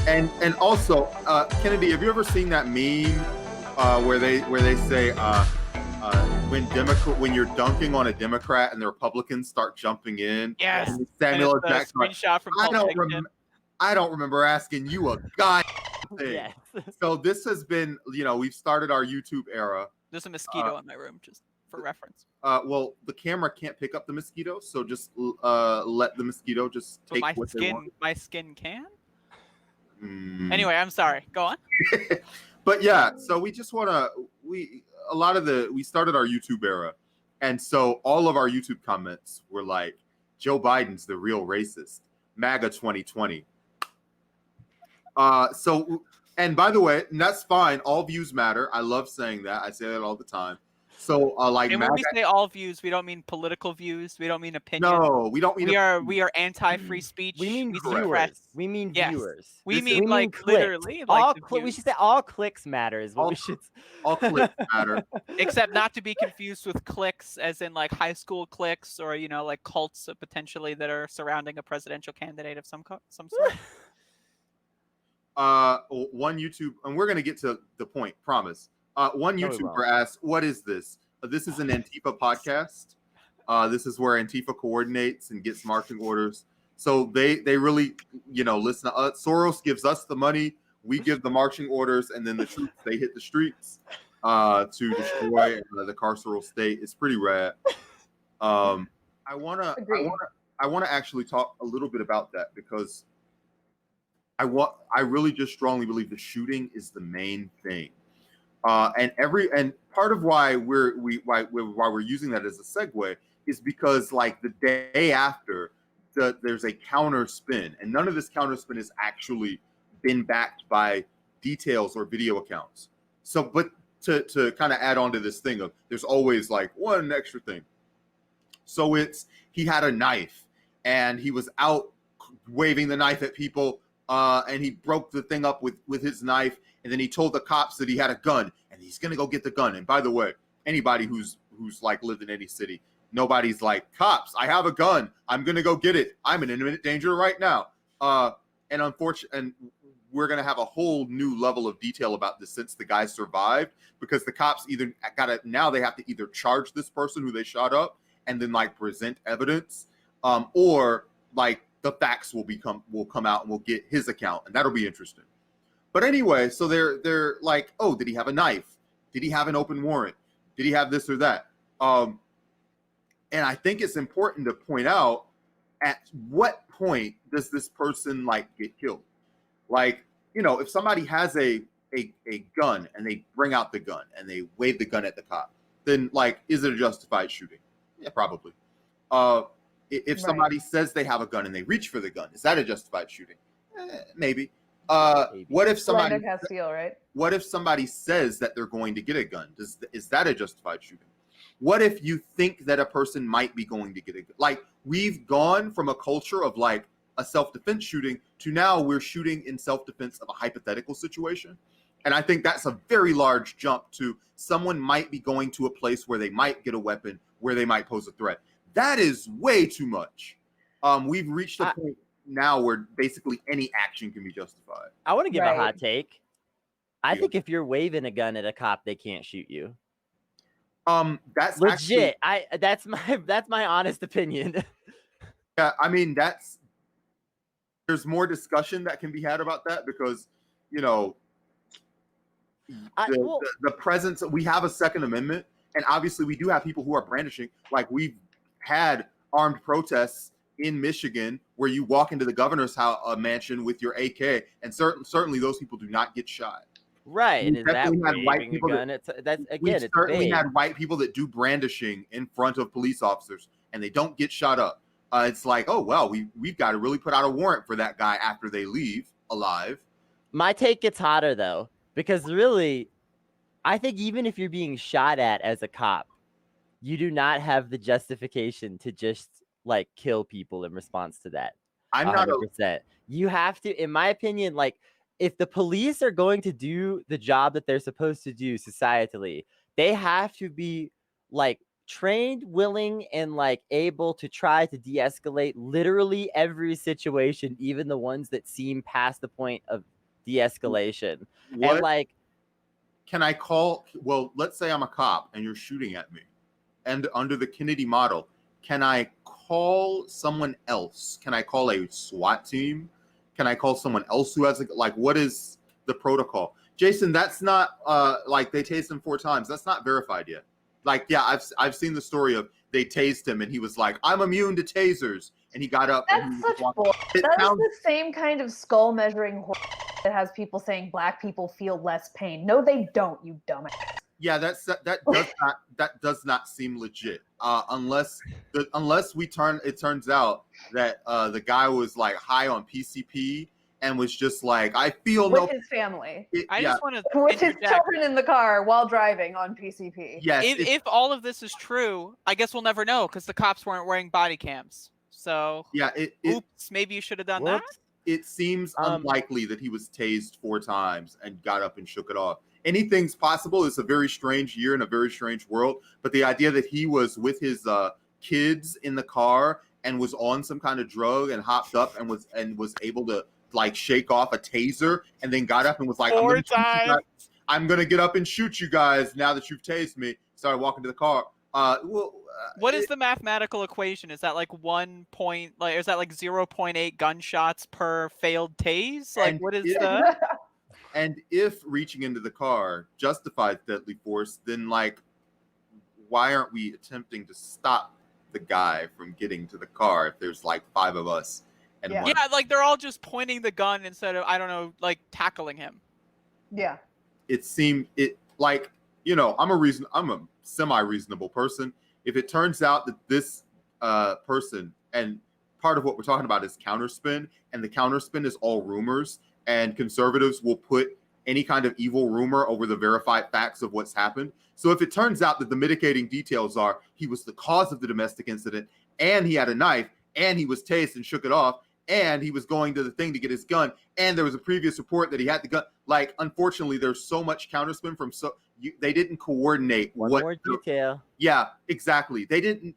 And also, Kennedy, have you ever seen that meme where they say when you're dunking on a Democrat and the Republicans start jumping in? Yes. And Samuel L. Jackson. Screenshot from Pulp Fiction. I don't remember asking you a god thing. Yes. So this has been, we've started our YouTube era. There's a mosquito in my room, just for reference. Well, the camera can't pick up the mosquito, so just let the mosquito just take what they want. My skin can? Anyway, I'm sorry. Go on. But yeah, so we just want to, we started our YouTube era. And so all of our YouTube comments were like, Joe Biden's the real racist. MAGA 2020. And by the way, and that's fine. All views matter. I love saying that. I say that all the time. So and when we say all views, we don't mean political views. We don't mean opinions. No, we don't mean. We are anti-free speech. We mean viewers. We mean viewers. We mean like clicks. literally. We should say all clicks matter. Is what we should. All clicks matter. Except not to be confused with cliques, as in like high school cliques, or like cults potentially that are surrounding a presidential candidate of some sort. One YouTube, and we're gonna get to the point. Promise. One YouTuber asked, "What is this? This is an Antifa podcast. This is where Antifa coordinates and gets marching orders. So they really, listen to us. Soros gives us the money, we give the marching orders, and then the troops they hit the streets to destroy the carceral state. It's pretty rad. I wanna actually talk a little bit about that because I really just strongly believe the shooting is the main thing. And part of why we're using that as a segue is because like the day after there's a counter spin, and none of this counter spin has actually been backed by details or video accounts. So, but to kind of add on to this thing of there's always like one extra thing. So he had a knife and he was out waving the knife at people, and he broke the thing up with his knife. And then he told the cops that he had a gun and he's going to go get the gun. And by the way, anybody who's like lived in any city, nobody's like, cops, I have a gun. I'm going to go get it. I'm in imminent danger right now. And unfortunately, we're going to have a whole new level of detail about this since the guy survived, because the cops now they have to either charge this person who they shot up and then like present evidence, or like the facts will come out and we'll get his account, and that'll be interesting. But anyway, so they're like, oh, did he have a knife? Did he have an open warrant? Did he have this or that? And I think it's important to point out, at what point does this person like get killed? Like, if somebody has a gun and they bring out the gun and they wave the gun at the cop, then like, is it a justified shooting? Yeah, probably. If somebody says they have a gun and they reach for the gun, is that a justified shooting? Maybe. What if somebody right? What if somebody says that they're going to get a gun? Is that a justified shooting? What if you think that a person might be going to get a gun? Like, we've gone from a culture of like a self-defense shooting to now we're shooting in self-defense of a hypothetical situation. And I think that's a very large jump to someone might be going to a place where they might get a weapon, where they might pose a threat. That is way too much. We've reached a point now where basically any action can be justified. I want to give a hot take. I think if you're waving a gun at a cop, they can't shoot you. That's legit. That's my honest opinion. Yeah, I mean, there's more discussion that can be had about that because, the presence, we have a Second Amendment, and obviously we do have people who are brandishing. Like, we've had armed protests in Michigan where you walk into the governor's mansion with your AK, and certainly those people do not get shot. Right. And definitely had white people had white people that do brandishing in front of police officers and they don't get shot up. It's like, oh well, we've got to really put out a warrant for that guy after they leave alive. My take gets hotter though, because really, I think even if you're being shot at as a cop, you do not have the justification to just like kill people in response to that. I'm 100%. You have to, in my opinion, like if the police are going to do the job that they're supposed to do societally, they have to be like trained, willing, and like able to try to de-escalate literally every situation, even the ones that seem past the point of de-escalation. What And like, can I call? Well, let's say I'm a cop and you're shooting at me, and under the Kennedy model, can I call someone else? Can I call a SWAT team? Can I call someone else who has like what is the protocol? Jason, that's not like they tased him 4 times. That's not verified yet. Like, yeah, I've seen the story of they tased him and he was like, I'm immune to tasers, and he got up. That's and he such was bull. It That is sounds- the same kind of skull measuring that has people saying black people feel less pain. No, they don't, you dumbass. Yeah, that does not seem legit. Unless it turns out that the guy was like high on PCP and was just like, I feel With no. his family. I Yeah, just want to With his interject. children in the car while driving on PCP. yes. If all of this is true, I guess we'll never know because the cops weren't wearing body cams. So, yeah. oops, maybe you should have done that. whoops. It seems unlikely that he was tased 4 times and got up and shook it off. Anything's possible. It's a very strange year in a very strange world. But the idea that he was with his kids in the car and was on some kind of drug and hopped up and was able to like shake off a taser and then got up and was like, 4 times. I'm gonna get up and shoot you guys now that you've tased me. Started walking to the car. What is the mathematical equation? Is that like 1 point? Like, is that like 0.8 gunshots per failed tase? Like, And what is it- the? And if reaching into the car justifies deadly force, then like, why aren't we attempting to stop the guy from getting to the car if there's like 5 of us and Yeah. one? Yeah, like they're all just pointing the gun instead of, I don't know, like tackling him. Yeah. It seemed like, you know, I'm a semi-reasonable person. If it turns out that this person, and part of what we're talking about is counterspin, and the counterspin is all rumors, and conservatives will put any kind of evil rumor over the verified facts of what's happened. So if it turns out that the mitigating details are he was the cause of the domestic incident, and he had a knife, and he was tased and shook it off, and he was going to the thing to get his gun, and there was a previous report that he had the gun. Like, unfortunately, there's so much counterspin from they didn't coordinate One more detail. Yeah, exactly. They didn't.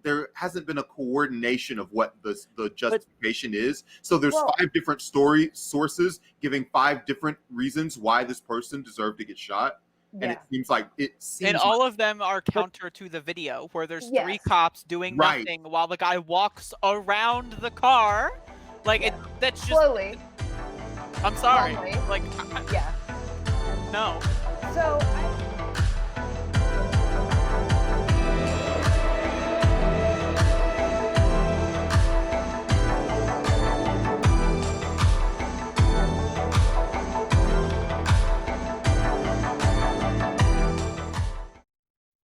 There hasn't been a coordination of what the justification is. So there's 5 different story sources giving 5 different reasons why this person deserved to get shot. And it seems like And all of them are counter to the video where there's 3 cops doing Right. nothing while the guy walks around the car. Like that's just Slowly. I'm sorry. Calmly. Like Yeah. no. So I